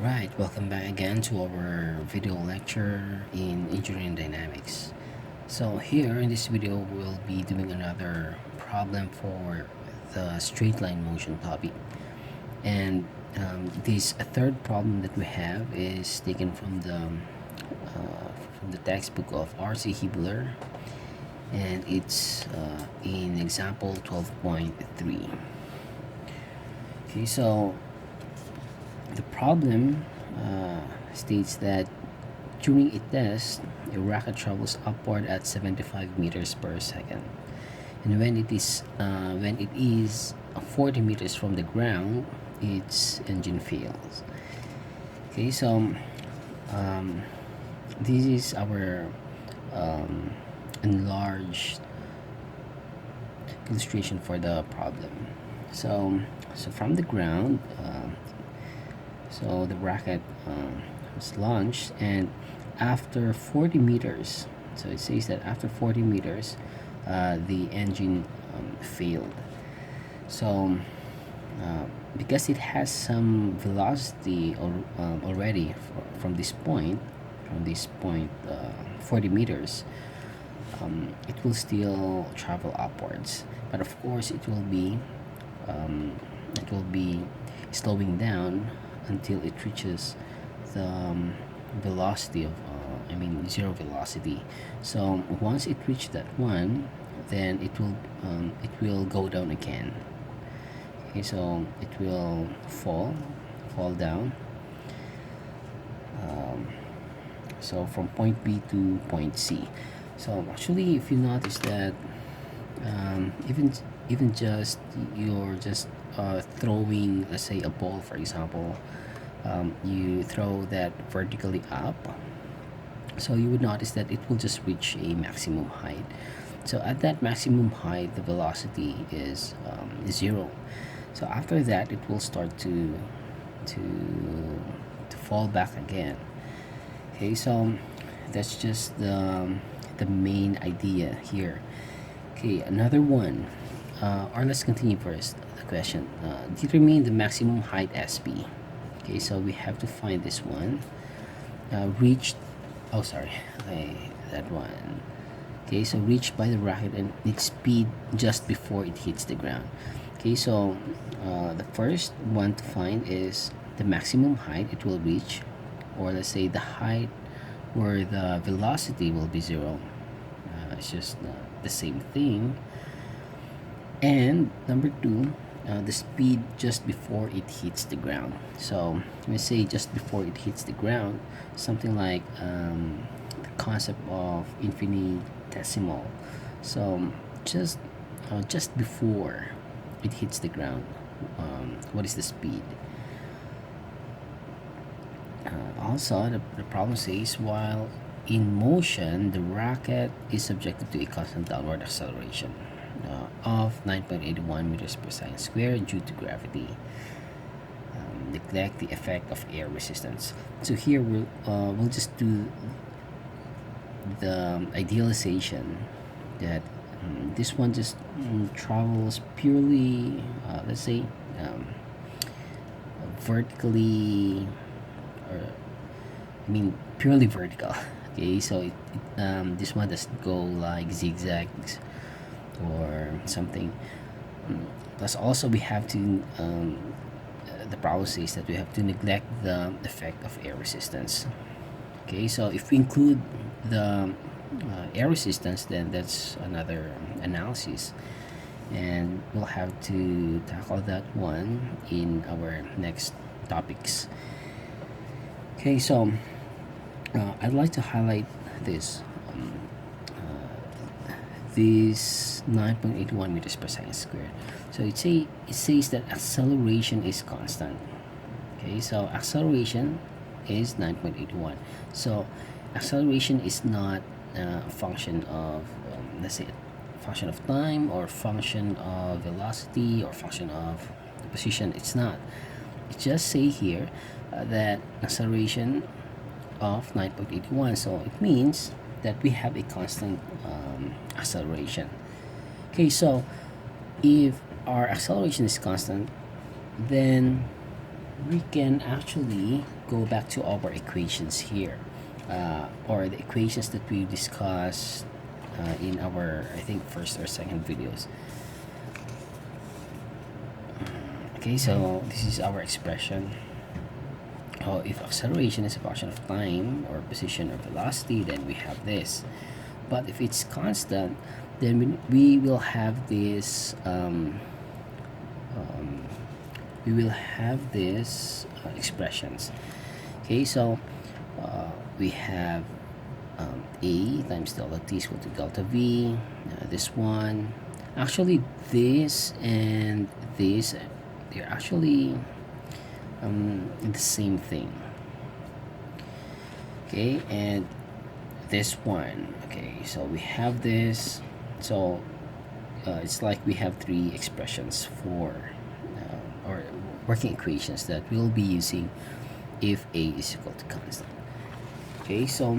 Alright, welcome back again to our video lecture in engineering dynamics. So here in this video we'll be doing another problem for the straight line motion topic, and this third problem that we have is taken from the textbook of R.C. Hibbeler, and it's in example 12.3. Okay, so the problem states that during a test, a rocket travels upward at 75 meters per second, and when it is 40 meters from the ground, its engine fails. Okay, so this is our enlarged illustration for the problem. So from the ground. So the rocket was launched, and after 40 meters, so it says that after 40 meters, the engine failed. So because it has some velocity already from this point, 40 meters, it will still travel upwards, but of course it will be slowing down until it reaches the velocity of zero velocity. So once it reaches that one, then it will go down again. Okay, so it will fall down, so from point B to point C. So actually, if you notice that even just you're just throwing, let's say, a ball, for example, you throw that vertically up, so you would notice that it will just reach a maximum height. So at that maximum height, the velocity is zero. So after that, it will start to fall back again. Okay, so that's just the main idea here. Okay, another one. Or let's continue first. The question: determine the maximum height SP. Okay, so we have to find this one. Reached. Oh, sorry. Okay, that one. Okay, so reached by the rocket and its speed just before it hits the ground. Okay, so the first one to find is the maximum height it will reach, or let's say the height where the velocity will be zero. It's just the same thing. And number two, the speed just before it hits the ground. So let's say just before it hits the ground, something like the concept of infinitesimal. So just before it hits the ground, what is the speed? Also, the problem says while in motion, the rocket is subjected to a constant downward acceleration of 9.81 meters per second squared due to gravity. Neglect the effect of air resistance. So here we'll just do the idealization that this one just travels purely, let's say, vertically, or purely vertical. Okay, so this one doesn't go like zigzags or something. Plus also we have to the problem says that we have to neglect the effect of air resistance. Okay, so if we include the air resistance, then that's another analysis, and we'll have to tackle that one in our next topics. Okay, so I'd like to highlight this this 9.81 meters per second squared. So it says that acceleration is constant. Okay, so acceleration is 9.81. So acceleration is not a function of let's say a function of time, or function of velocity, or function of position. It's not. It just say here that acceleration of 9.81. So it means that we have a constant acceleration. Okay, so if our acceleration is constant, then we can actually go back to our equations here, or the equations that we discussed in our, I think, first or second videos. Okay, so this is our expression. If acceleration is a function of time or position or velocity, then we have this. But if it's constant, then we will have this expressions. Okay, so we have a times delta t is equal to delta v. This one, actually this and this, they're actually the same thing. Okay, and this one. Okay, so we have this. So it's like we have three expressions for or working equations that we'll be using if a is equal to constant. Okay, so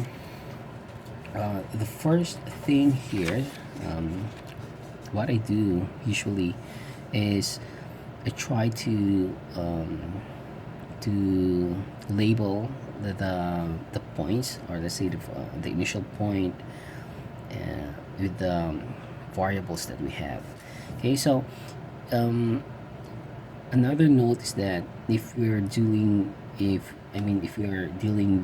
the first thing here, what I do usually is I try to label the points, or let's say the initial point with the variables that we have. Okay, so another note is that if we're dealing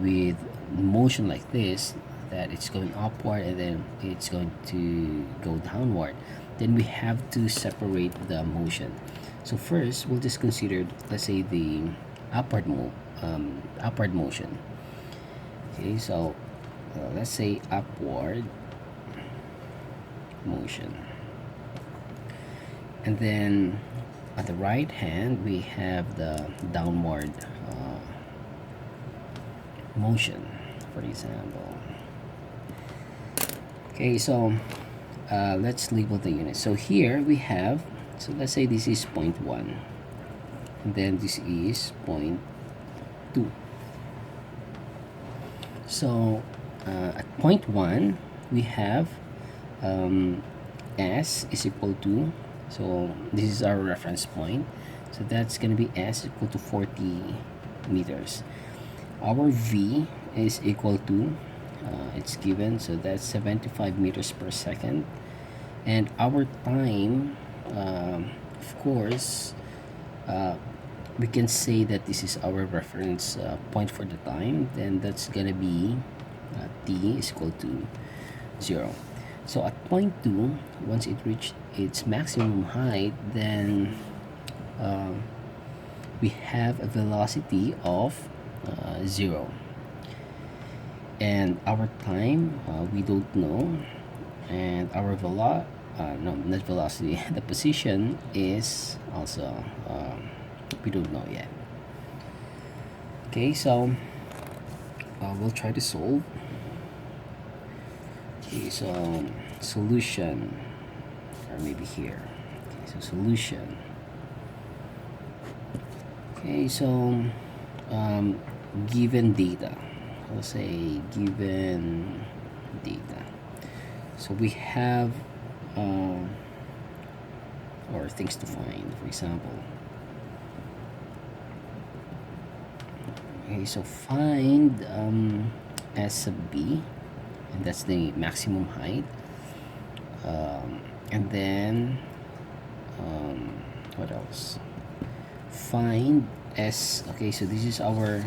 with motion like this, that it's going upward and then it's going to go downward, then we have to separate the motion. So first we'll just consider, let's say, the upward motion. Okay, so let's say upward motion, and then on the right hand we have the downward motion, for example. Okay, so let's label the units. So here we have, so let's say this is 0.1, and then this is 0.2. So at 0.1 we have s is equal to, so this is our reference point, so that's going to be s equal to 40 meters. Our v is equal to, it's given, so that's 75 meters per second, and our time, of course, we can say that this is our reference point for the time, then that's gonna be t is equal to 0. So at point 2, once it reached its maximum height, then we have a velocity of 0, and our time we don't know, and our not velocity, the position is also we don't know yet. Okay, so we'll try to solve. Okay, so solution, or maybe here. Okay, so solution. Okay, so given data, let's say given data, so we have or things to find, for example. Okay, so find S sub b, and that's the maximum height, and then what else? Find S. Okay, so this is our,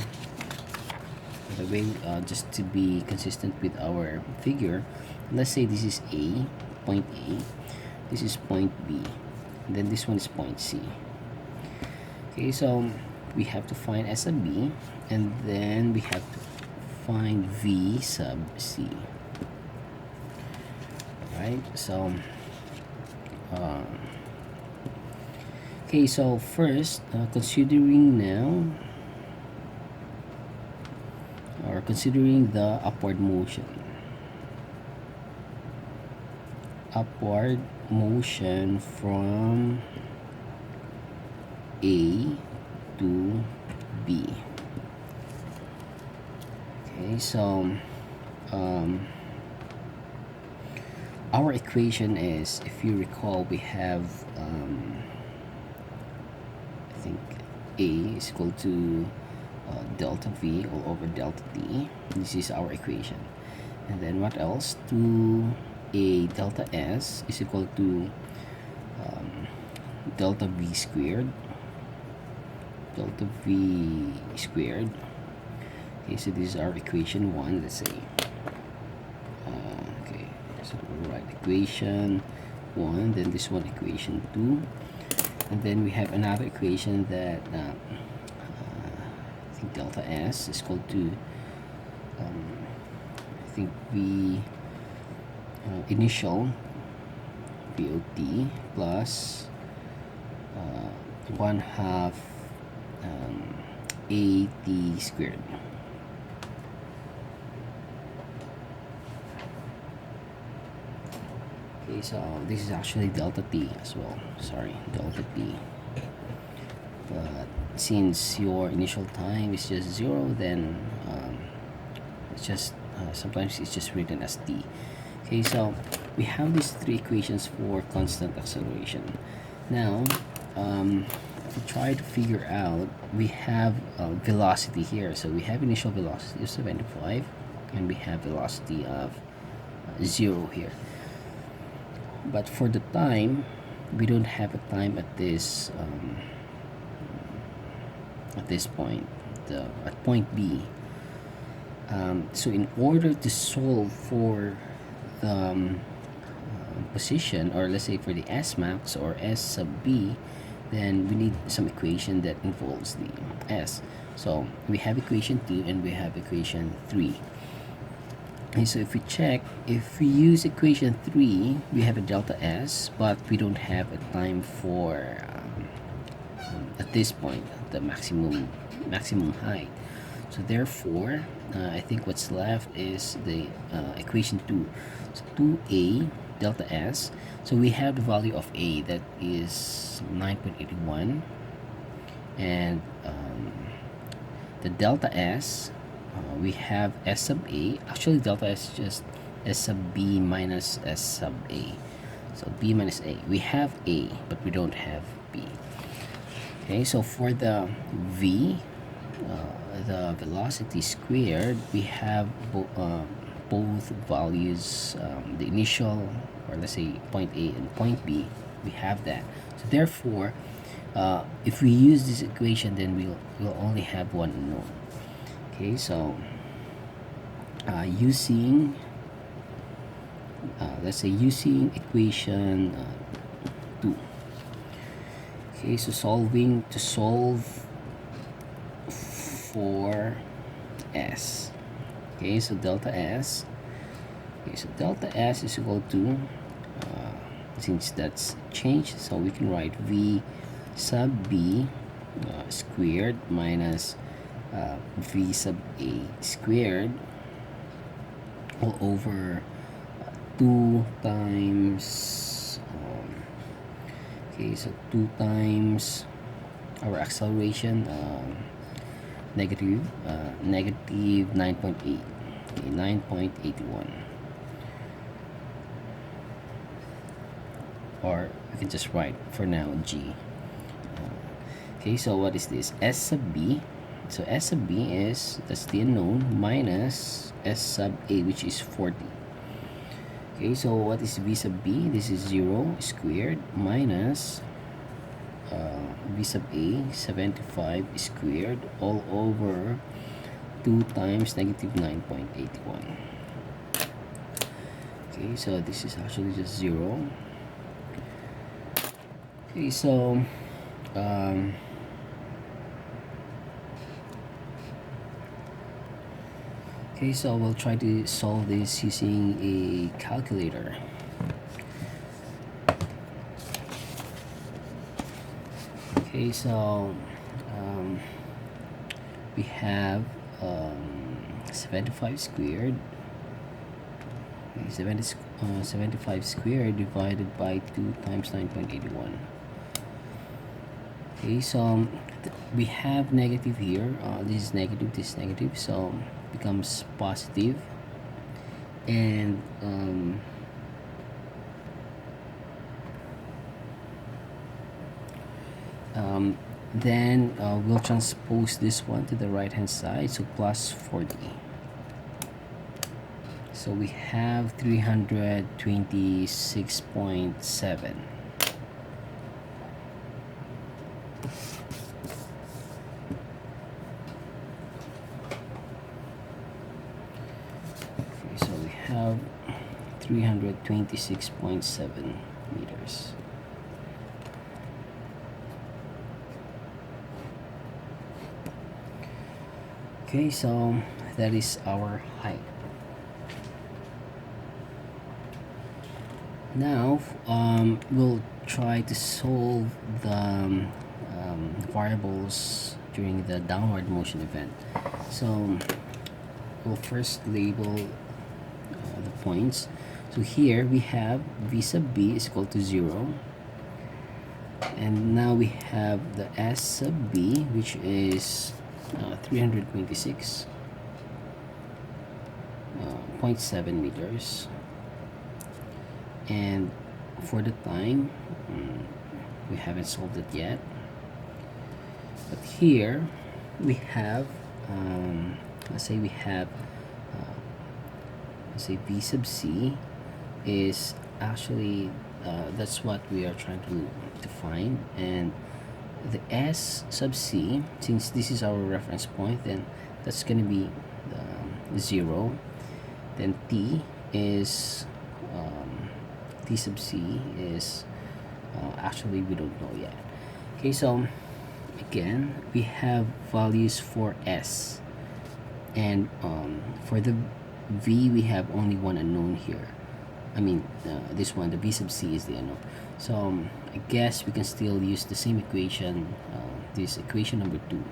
by the way, just to be consistent with our figure, let's say this is A, point A, this is point B, and then this one is point C. Okay, so we have to find S sub B, and then we have to find V sub C. Right, so okay, so first considering the upward motion from A to B. Okay, so our equation is, if you recall, we have I think A is equal to delta V all over delta T. This is our equation. And then what else? 2a delta S is equal to delta V squared. Delta V squared. Okay, so this is our equation 1, let's say. Okay, so we'll write equation 1, then this one equation 2. And then we have another equation that I think delta S is equal to I think V initial VOT plus 1/2 AT squared. Okay, so this is actually delta T as well. Sorry, delta T. But since your initial time is just 0, then it's just sometimes it's just written as T. Okay, so we have these three equations for constant acceleration. Now, if we try to figure out, we have velocity here. So we have initial velocity of 75, and we have velocity of 0 here. But for the time, we don't have a time at this point, at point B. So in order to solve for the position, or let's say for the S max or S sub B, then we need some equation that involves the S. So we have equation 2 and we have equation 3. Okay, so if we check, if we use equation 3, we have a delta S, but we don't have a time for at this point, the maximum height. So therefore, I think what's left is the equation 2. So 2a delta S. So we have the value of a, that is 9.81, and the delta S, we have S sub a. Actually, delta S is just S sub b minus S sub a. So b minus a. We have a, but we don't have b. Okay, so for the v, the velocity squared, we have both values, the initial, or let's say point A and point B, we have that. So therefore, if we use this equation, then we'll only have one unknown. Okay, so using let's say using equation 2. Okay, so to solve for S. Okay, so delta S. Okay, so delta S is equal to, since that's changed, so we can write V sub B squared minus V sub A squared all over 2 times okay, so 2 times our acceleration, negative 9.8, okay, 9.81, or we can just write for now G. Okay, so what is this? S sub B. So S sub B is, that's the unknown, minus S sub A, which is 40. Okay, so what is V sub B? This is 0 squared minus V sub A, 75 squared, all over 2 times negative 9.81. Okay, so this is actually just 0. Okay, so okay, so we'll try to solve this using a calculator. Okay, so we have 75 squared. 75 squared divided by 2 times 9.81. Okay, so we have negative here. This is negative, so becomes positive, and Then we'll transpose this one to the right hand side, so plus 40. So we have 326.7. Okay, so we have 326.7 meters. Okay, so that is our height. Now we'll try to solve the variables during the downward motion event. So we'll first label the points. So here we have v sub b is equal to 0, and now we have the s sub b, which is 326.7 meters. And for the time, we haven't solved it yet, but here we have let's say v sub c is actually that's what we are trying to find, and the s sub c, since this is our reference point, then that's going to be 0. Then t sub c is actually we don't know yet. Okay, so again we have values for s, and for the v we have only one unknown here. I mean this one, the v sub c, is the unknown. So I guess we can still use the same equation, this equation number 2.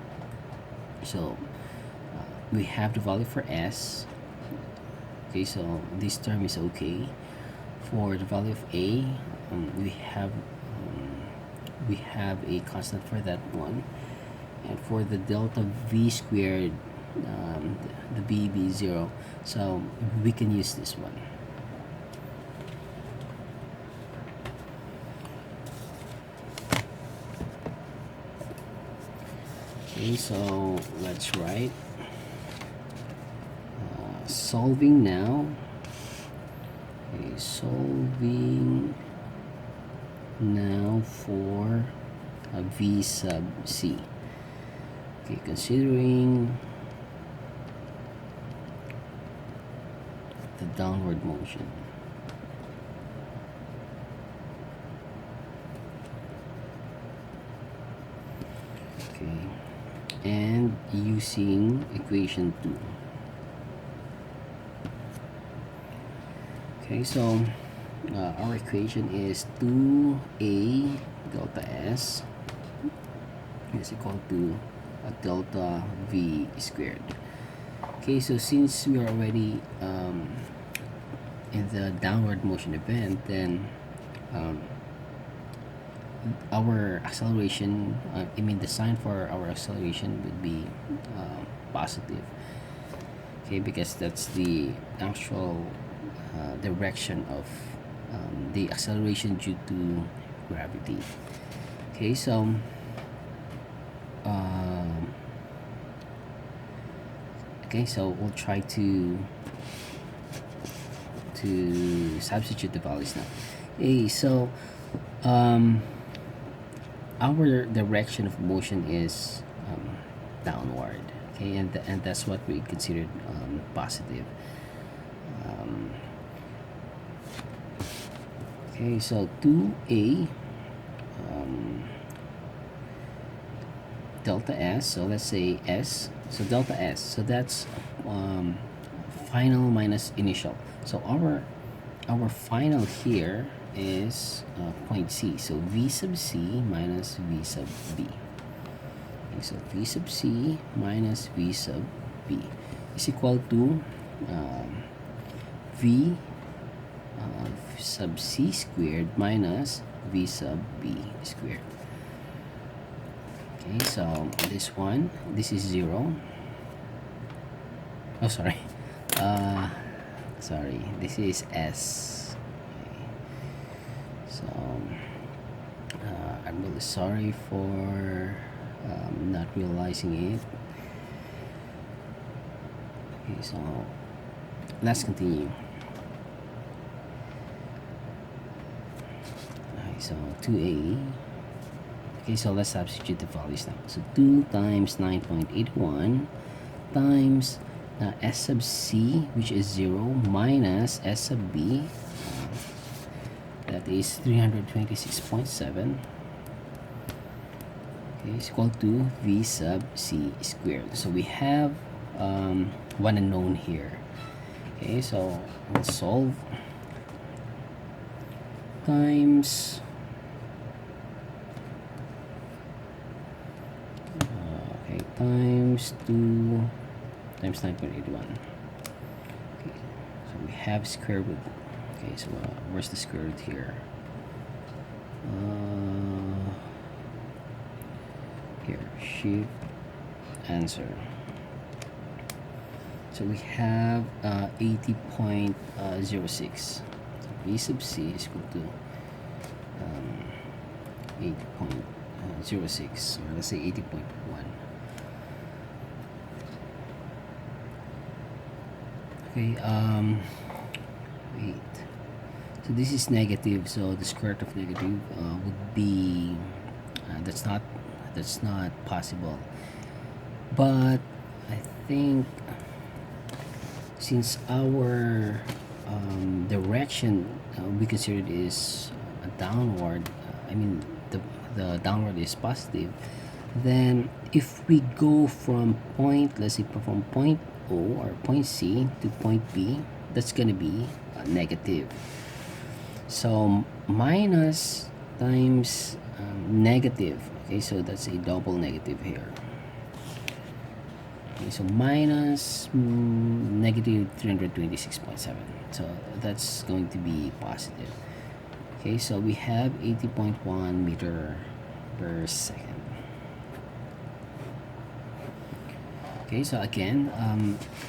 So we have the value for s. Okay, so this term is okay. For the value of a, we have a constant for that one, and for the delta v squared, the b be 0, so we can use this one. Okay, so let's write solving now. Okay, solving now for v sub c. Okay, considering the downward motion. Okay, and using equation 2. Okay, so our equation is 2a delta s is equal to delta v squared. Okay, so since we are already in the downward motion event, then our acceleration, I mean the sign for our acceleration would be positive. Okay, because that's the actual direction of the acceleration due to gravity. Okay, so we'll try to substitute the values now. Okay, so our direction of motion is downward. Okay, and that's what we considered positive. Okay, so 2a delta s, so let's say s, so delta s, so that's final minus initial. So our final here is point C, so v sub c minus v sub b. Okay, so v sub c minus v sub b is equal to v sub c squared minus v sub b squared. Okay, so this is 0. Oh, sorry. This is s. Okay. So I'm really sorry for not realizing it. Okay, so let's continue. Okay, so 2a. Okay, so let's substitute the values now. So 2 times 9.81 times S sub c, which is 0, minus S sub b, that is 326.7, okay, is equal to v sub c squared. So we have one unknown here. Okay, so let's solve. Times times 2 times 9.81. Okay, so we have square root. Okay, so where's the square root here? Here, shift answer. So we have 80.06. So v sub c is equal to 80.06, or let's say 80.1. Okay, wait. So this is negative, so the square root of negative would be that's not possible. But I think since our direction we consider it is downward, I mean the downward is positive, then if we go from point, let's say from point O or point C to point B, that's gonna be negative. So minus times negative. Okay, so that's a double negative here. Okay, so minus negative 326.7. So that's going to be positive. Okay, so we have 80.1 meter per second. Okay, so again,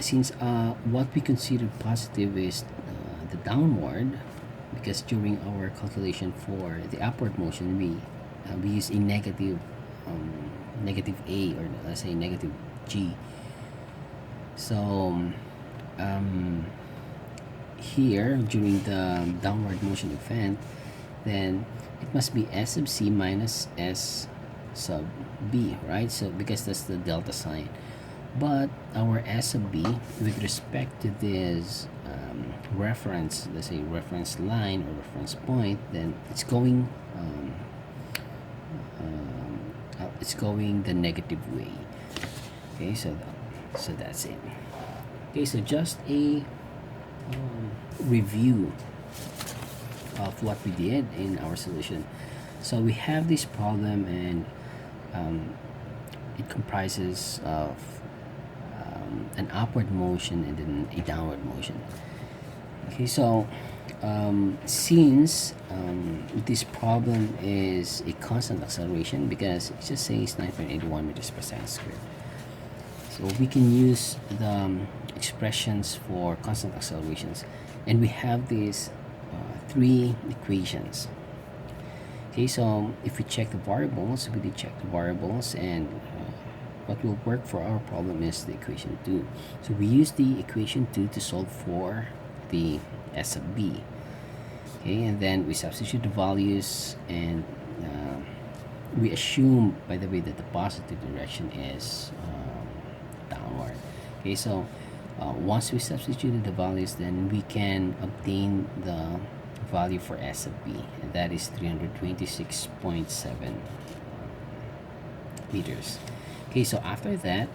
since what we consider positive is the downward, because during our calculation for the upward motion, we use a negative A, or let's say negative G. So here during the downward motion event, then it must be S sub c minus S sub b, right? So because that's the delta sign. But our S sub b with respect to this reference, let's say reference line or reference point, then it's going the negative way. Okay, so that's it. Okay, so just a review of what we did in our solution. So we have this problem, and it comprises of an upward motion and then a downward motion. Okay, so since this problem is a constant acceleration, because it just says 9.81 meters per second squared, so we can use the expressions for constant accelerations, and we have these three equations. Okay, so if we check the variables, we did check the variables, and what will work for our problem is the equation 2. So we use the equation 2 to solve for the S sub b. Okay, and then we substitute the values, and we assume, by the way, that the positive direction is downward. Okay, so once we substituted the values, then we can obtain the value for S sub b, and that is 326.7 meters. Okay, so after that,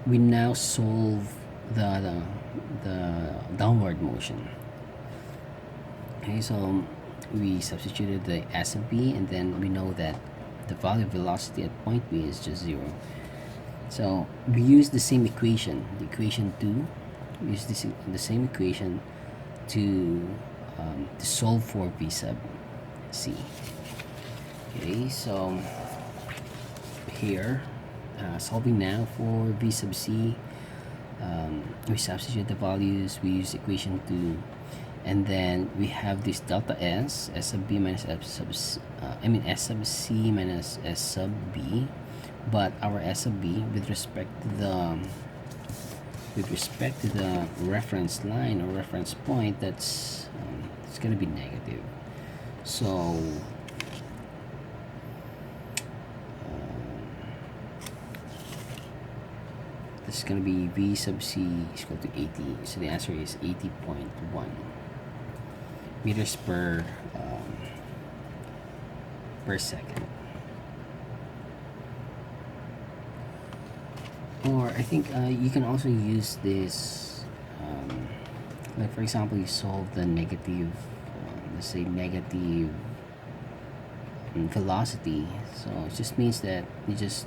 we now solve the downward motion. Okay, so we substituted the S sub b, and then we know that the value of velocity at point B is just 0. So we use the same equation, the equation 2. We use the same equation to solve for V sub c. Okay, so here, solving now for V sub c, we substitute the values, we use equation 2, and then we have this delta S sub b minus S sub C minus S sub b, but our S of B with respect to the reference line or reference point, that's it's gonna be negative. So this is gonna be V sub C is equal to 80. So the answer is 80.1 meters per second. Or I think you can also use this, like for example, you solve the negative, let's say negative velocity. So it just means that you just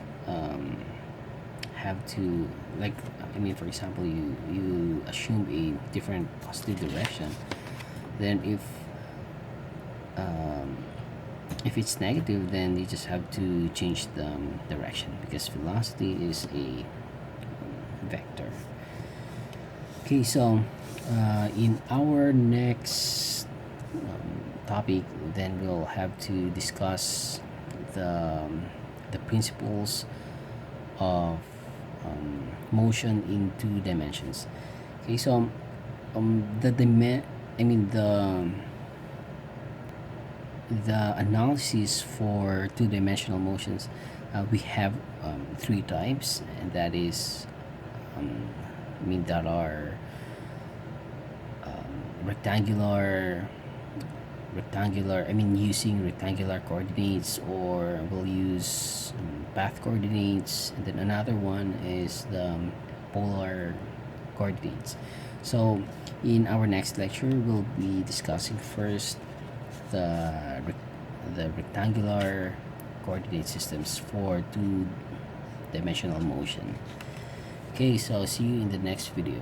have to, like, I mean, for example, you assume a different positive direction. Then if it's negative, then you just have to change the direction, because velocity is a vector. Okay, so in our next topic, then we'll have to discuss the principles of motion in 2 dimensions. Okay, so the analysis for 2-dimensional motions, we have 3 types, and that is that are rectangular, using rectangular coordinates, or we'll use path coordinates, and then another one is the polar coordinates. So in our next lecture, we'll be discussing first the rectangular coordinate systems for 2-dimensional motion. Okay, so see you in the next video.